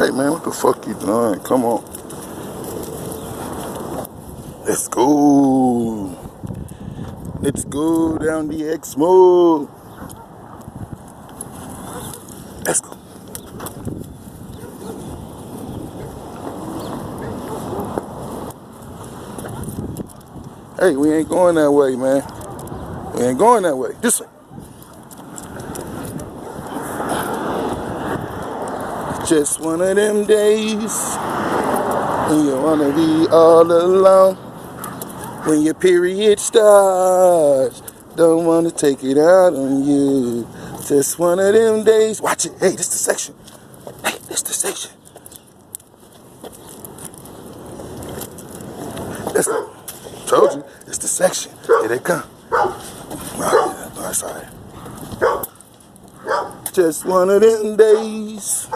Hey man, what the fuck you doing? Come on. Let's go. Let's go down the X mode. Let's go. Hey, we ain't going that way, man. We ain't going that way. This way. Just one of them days when you wanna be all alone. When your period starts, don't wanna take it out on you. Just one of them days. Watch it. Hey, this the section. Hey, this the section. Let's go. Told you, it's the section. Here they come. Oh, that's all right. Just one of them days.